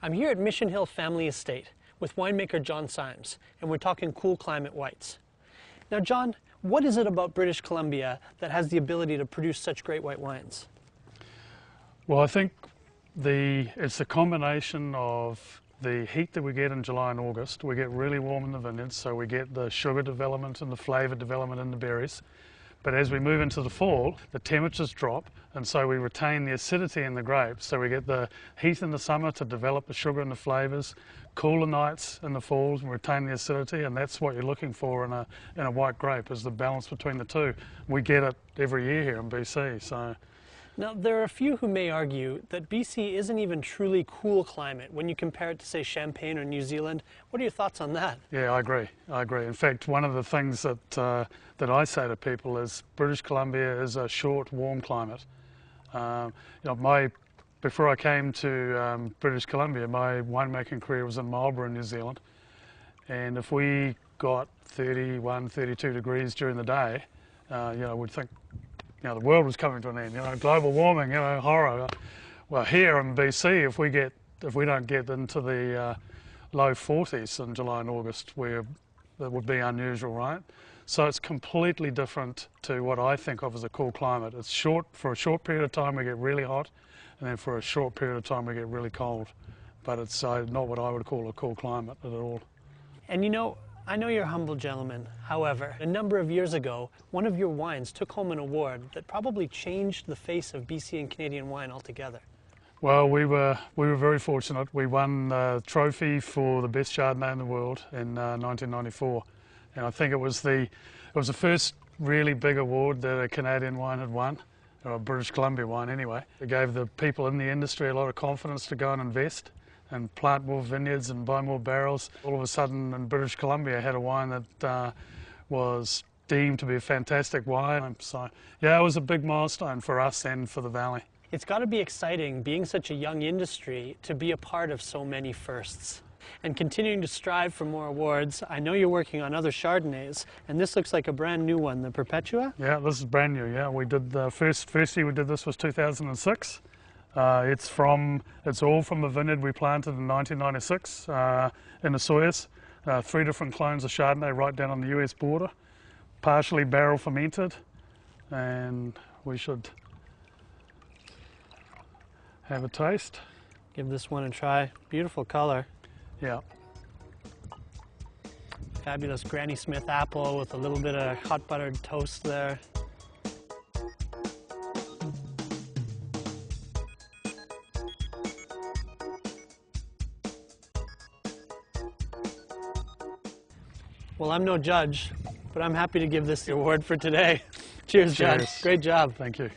I'm here at Mission Hill Family Estate with winemaker John Symes, and we're talking cool climate whites. Now John, what is it about British Columbia that has the ability to produce such great white wines? Well, I think it's a combination of the heat that we get in July and August. We get really warm in the vineyards, so we get the sugar development and the flavour development in the berries. But as we move into the fall, the temperatures drop, and so we retain the acidity in the grapes. So we get the heat in the summer to develop the sugar and the flavours, cooler nights in the falls and retain the acidity, and that's what you're looking for in a white grape, is the balance between the two. We get it every year here in BC. So. Now, there are a few who may argue that BC isn't even truly cool climate when you compare it to, say, Champagne or New Zealand. What are your thoughts on that? Yeah, I agree. In fact, one of the things that I say to people is British Columbia is a short, warm climate. Before I came to British Columbia, my winemaking career was in Marlborough, New Zealand. And if we got 31, 32 degrees during the day, we'd think, the world was coming to an end, global warming, horror. Well, here in BC, if we don't get into the low 40s in July and August, that would be unusual, right? So it's completely different to what I think of as a cool climate. It's short. For a short period of time we get really hot, and then for a short period of time we get really cold. But it's not what I would call a cool climate at all. And I know you're a humble gentleman. However, a number of years ago, one of your wines took home an award that probably changed the face of BC and Canadian wine altogether. Well, we were very fortunate. We won the trophy for the best Chardonnay in the world in 1994, and I think it was the first really big award that a Canadian wine had won, or a British Columbia wine anyway. It gave the people in the industry a lot of confidence to go and invest and plant more vineyards and buy more barrels. All of a sudden in British Columbia had a wine that was deemed to be a fantastic wine. So yeah, it was a big milestone for us and for the valley. It's got to be exciting, being such a young industry, to be a part of so many firsts. And continuing to strive for more awards. I know you're working on other Chardonnays, and this looks like a brand new one, the Perpetua? Yeah, this is brand new, yeah. We did the first year we did this was 2006. It's all from a vineyard we planted in 1996 in the Soyuz. 3 different clones of Chardonnay right down on the US border, partially barrel fermented, and we should have a taste. Give this one a try. Beautiful color. Yeah. Fabulous Granny Smith apple with a little bit of hot buttered toast there. Well, I'm no judge, but I'm happy to give this the award for today. Cheers, John. Cheers. Great job. Thank you.